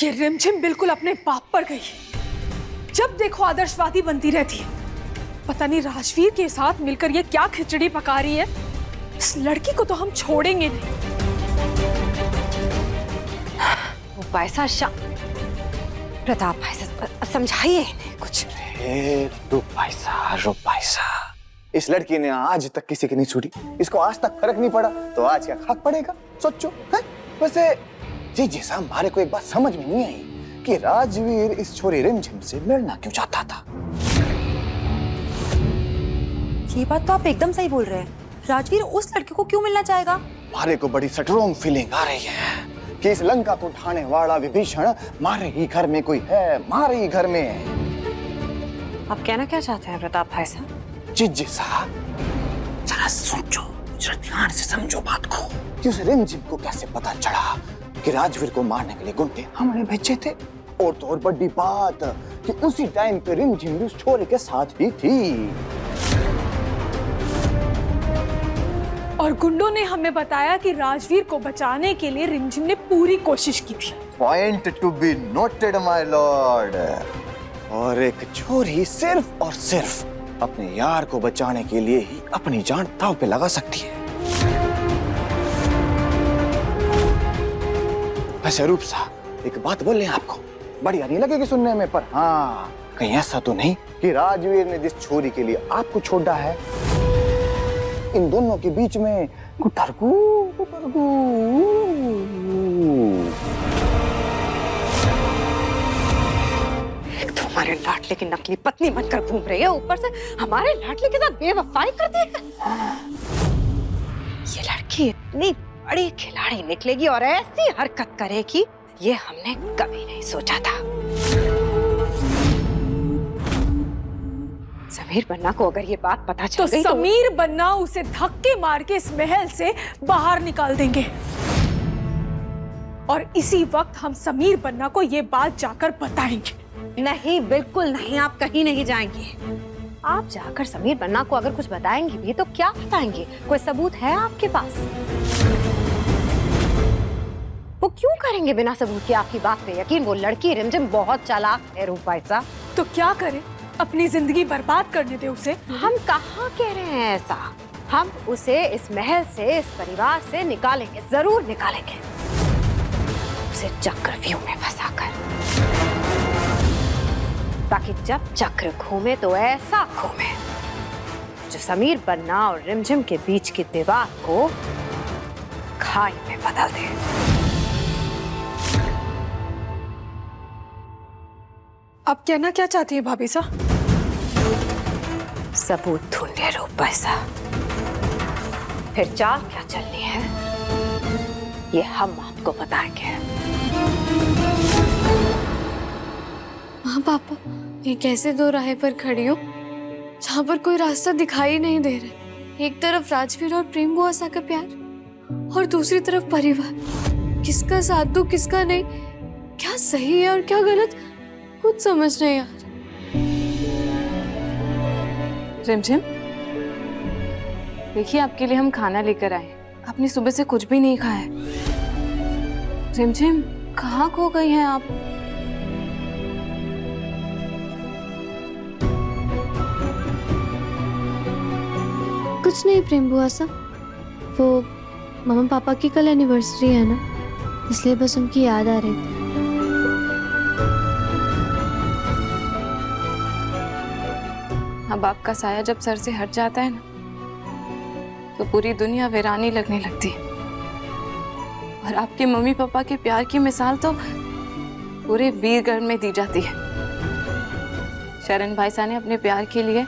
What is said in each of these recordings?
ये रिमझिम बिल्कुल अपने बाप पर गई। जब देखो आदर्शवादी बनती रहती है। पता नहीं राजवीर के साथ मिलकर ये क्या खिचड़ी पका रही है। इस लड़की को तो हम छोड़ेंगे नहीं। वो पैसा प्रताप भाई से समझाइए इन्हें कुछ। रुक पैसा, इस लड़की ने आज तक किसी की नहीं छूटी। इसको आज तक फर्क नहीं पड़ा तो आज क्या खाक पड़ेगा? सोचो। वैसे जी जैसा हमारे को एक बात समझ में नहीं आई कि राजवीर इस छोरी रिमझिम से मिलना क्यों चाहता था। ये बात तो आप एकदम सही बोल रहे हैं। राजवीर उस लड़के को क्यों मिलना चाहेगा? हमारे को बड़ी स्ट्रॉन्ग फीलिंग आ रही है कि इस लंका को उठाने वाला विभीषण मारे ही घर में कोई है, मारे ही घर में। आप कहना क्या चाहते हैं प्रताप भाई साहब? जी साहब, जरा सोचो, जरा ध्यान से समझो बात को कि उस रिमझिम को कैसे पता चला कि राजवीर को मारने के लिए गुंडे हमने भेजे थे। और तो और बड़ी बात कि उसी टाइम पे रिमझिम भी उस छोरे के साथ ही थी। और गुंडों ने हमें बताया कि राजवीर को बचाने के लिए रिमझिम ने पूरी कोशिश की थी। Point to be noted my Lord. और एक छोरी सिर्फ और सिर्फ अपने यार को बचाने के लिए ही अपनी जान दांव पे लगा सकती है। वैसे रूप साहब, एक बात बोल लें आपको, बढ़िया नहीं लगेगी सुनने में, पर हाँ कहीं ऐसा तो नहीं कि राजवीर ने जिस छोरी के लिए आपको छोड़ा है, इन दोनों के बीच में कुटरगू। एक तो हमारे लाडले की नकली पत्नी बनकर घूम रही है, ऊपर से हमारे लाडले के साथ बेवफाई करती है। ये लड़की इतनी बड़ी खिलाड़ी निकलेगी और ऐसी हरकत करेगी, ये हमने कभी नहीं सोचा था। समीर बन्ना को अगर ये बात पता चल गई तो समीर बन्ना उसे धक्के मार के इस महल से बाहर निकाल देंगे। और इसी वक्त हम समीर बन्ना को ये बात जाकर बताएंगे। नहीं, बिल्कुल नहीं, आप कहीं नहीं जाएंगे। आप जाकर समीर बन्ना को अगर कुछ बताएंगे भी तो क्या बताएंगे? कोई सबूत है आपके पास? वो क्यों करेंगे बिना सबूत के आपकी बात पे यकीन? वो लड़की रिमझिम बहुत चालाक है रूप भाई साहब। तो क्या करें? अपनी जिंदगी बर्बाद करने दे उसे? हम कहाँ कह रहे हैं ऐसा। हम उसे इस महल से, इस परिवार से निकालेंगे, जरूर निकालेंगे, उसे चक्रव्यूह में फंसाकर, ताकि जब चक्र घूमे तो ऐसा घूमे जो समीर बन्ना और रिमझिम के बीच की दीवार को खाई में बदल दे। आप कहना क्या चाहती है भाभी साहब? सबूत ढूंढे रूप भाई साहब, फिर चाल क्या चलनी है ये हम आपको बताएंगे। हाँ पापा, ये कैसे दो राह पर खड़ी हो जहाँ पर कोई रास्ता दिखाई नहीं दे रहा। एक तरफ राजवीर और प्रेम बुआ सा का प्यार और दूसरी तरफ परिवार। किसका साथ दूं किसका नहीं, क्या सही है और क्या गलत, कुछ समझ नहीं आ रहा। रिमझिम, देखिए आपके लिए हम खाना लेकर आए। आपने सुबह से कुछ भी नहीं खाया है। रिमझिम, कहाँ खो गई हैं आप? कुछ नहीं प्रेम बुआ सा, वो मम्मा पापा की कल एनिवर्सरी है ना, इसलिए बस उनकी याद आ रही थी। अब आपका साया जब सर से हट जाता है ना, तो पूरी दुनिया वीरानी लगने लगती है। और आपके मम्मी पापा के प्यार की मिसाल तो पूरे वीरगढ़ में दी जाती है। शरण भाई साहब ने अपने प्यार के लिए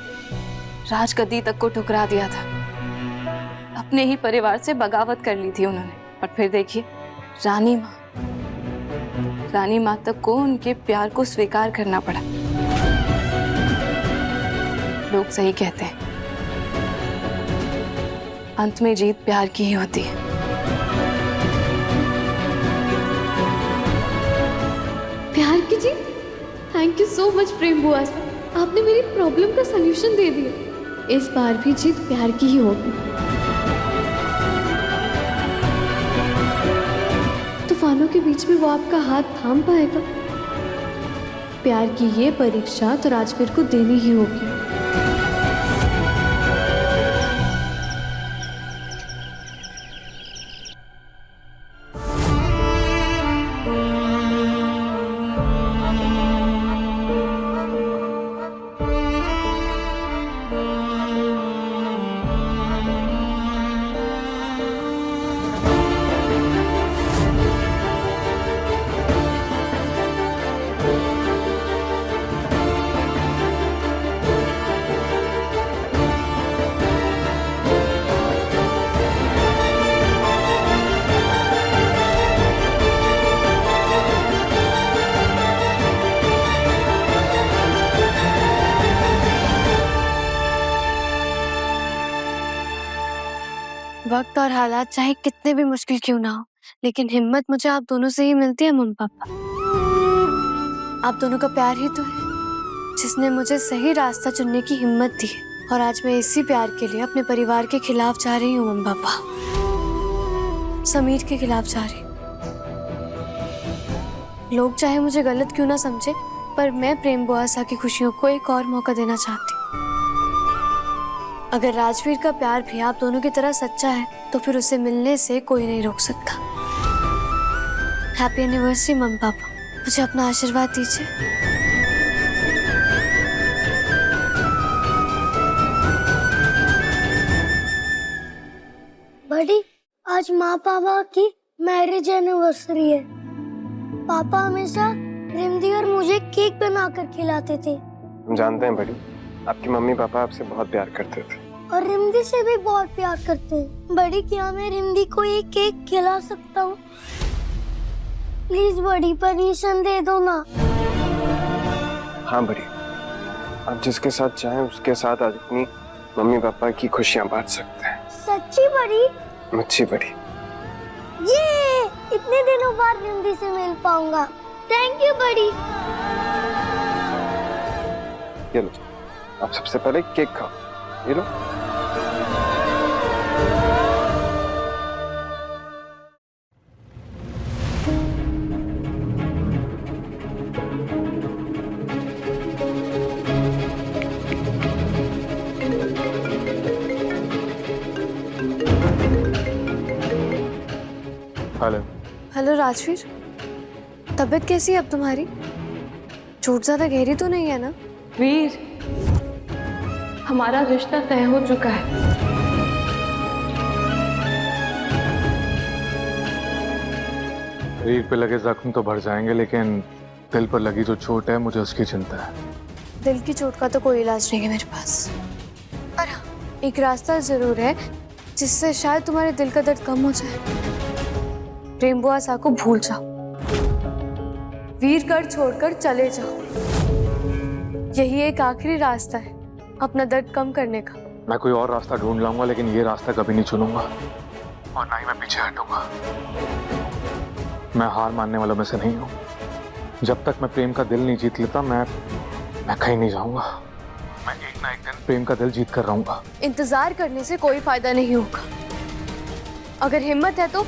राजगद्दी तक को ठुकरा दिया था। अपने ही परिवार से बगावत कर ली थी उन्होंने। और फिर देखिए, रानी माँ तक को उनके प्यार को स्वीकार करना पड़ा। लोग सही कहते हैं, अंत में जीत प्यार की ही होती है। प्यार की जीत? थैंक यू सो मच प्रेम बुआ सा, आपने मेरी प्रॉब्लम का सलूशन दे दिया। इस बार भी जीत प्यार की ही होगी। तूफान बालों के बीच में वो आपका हाथ थाम पाएगा? प्यार की ये परीक्षा तो राजवीर को देनी ही होगी। वक्त और हालात चाहे कितने भी मुश्किल क्यों ना हो, लेकिन हिम्मत मुझे आप दोनों से ही मिलती है मम्मी पापा। आप दोनों का प्यार ही तो है जिसने मुझे सही रास्ता चुनने की हिम्मत दी है। और आज मैं इसी प्यार के लिए अपने परिवार के खिलाफ जा रही हूँ मम्मी पापा, समीर के खिलाफ जा रही हूँ। लोग चाहे मुझे गलत क्यों ना समझे, पर मैं प्रेम बुआसा की खुशियों को एक और मौका देना चाहती हूँ। अगर राजवीर का प्यार भी आप दोनों की तरह सच्चा है तो फिर उसे मिलने से कोई नहीं रोक सकता। हैप्पी एनिवर्सरी मम्मी पापा, मुझे अपना आशीर्वाद दीजिए। बड़ी, आज माँ पापा की मैरिज एनिवर्सरी है। पापा हमेशा रिमदी और मुझे केक बनाकर खिलाते थे। हम जानते हैं बड़ी, आपकी मम्मी पापा आपसे बहुत प्यार करते थे और रिमदी से भी बहुत प्यार करते हैं। बड़ी, क्या मैं रिमदी को एक केक खिला सकता हूँ? प्लीज बड़ी, परमिशन दे दो ना। हाँ बड़ी, आप जिसके साथ चाहें उसके साथ आज अपनी मम्मी पापा की खुशियाँ बांट सकते हैं। सच्ची बड़ी? मुझे बड़ी। ये इतने दिनों बाद रिमदी से मिल पाऊंगा। थैंक यू बड़ी। ये लो, आप सबसे पहले केक खाओ। ये लो। हेलो। हेलो राजवीर, तबीयत कैसी है अब तुम्हारी? चोट ज्यादा गहरी तो नहीं है ना? वीर, हमारा रिश्ता तय हो चुका है। शरीर पे लगे जख्म तो भर जाएंगे, लेकिन दिल पर लगी जो चोट है मुझे उसकी चिंता है। दिल की चोट का तो कोई इलाज नहीं है मेरे पास, पर हाँ, एक रास्ता जरूर है जिससे शायद तुम्हारे दिल का दर्द कम हो जाए। प्रेम बुआसा को भूल जाओ, वीरगढ़ छोड़कर चले जाओ। यही एक आखिरी रास्ता है अपना दर्द कम करने का। मैं कोई और रास्ता ढूंढ लाऊंगा, लेकिन ये रास्ता कभी नहीं चुनूंगा और ना ही मैं पीछे हटूंगा। मैं हार मानने वालों में से नहीं हूँ। जब तक मैं प्रेम का दिल नहीं जीत लेता मैं कहीं नहीं जाऊंगा। मैं एक ना एक दिन प्रेम का दिल जीत कर रहूंगा। इंतजार करने से कोई फायदा नहीं होगा। अगर हिम्मत है तो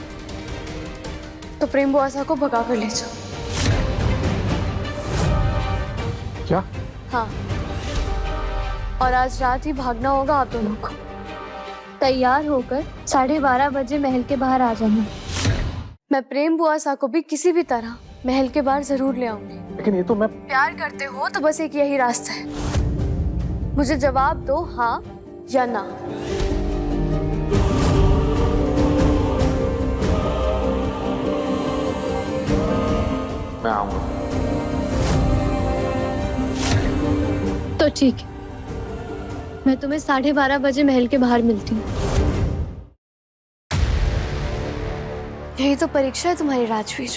प्रेम बुआसा को भगा कर ले जाओ। क्या? हाँ, और आज रात ही भागना होगा आप दोनों को। तैयार होकर 12:30 बजे महल के बाहर आ जाना। मैं प्रेम बुआसा को भी किसी भी तरह महल के बाहर जरूर ले आऊंगी। लेकिन ये तो मैं प्यार करते हो तो बस एक यही रास्ता है, मुझे जवाब दो, हाँ या ना। मैं आऊंगा। तो ठीक है, मैं तुम्हें 12:30 बजे महल के बाहर मिलती हूँ। यही तो परीक्षा है तुम्हारी राजवीर।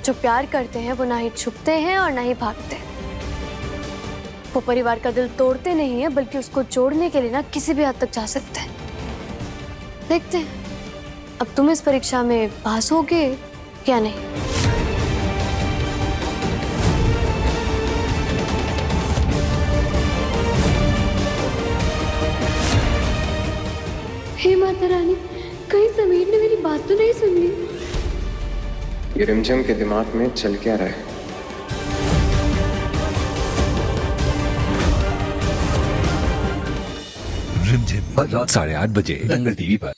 जो प्यार करते हैं वो ना ही छुपते हैं और ना ही भागते हैं। वो परिवार का दिल तोड़ते नहीं है, बल्कि उसको जोड़ने के लिए ना किसी भी हद तक जा सकते हैं। देखते हैं अब तुम इस परीक्षा में पास होगे या नहीं। हे माता रानी, कहीं समीर ने मेरी बात तो नहीं सुन ली? ये रिमझिम के दिमाग में चल क्या रहा है? रिमझिम रात 8:30 बजे दंगल टीवी पर।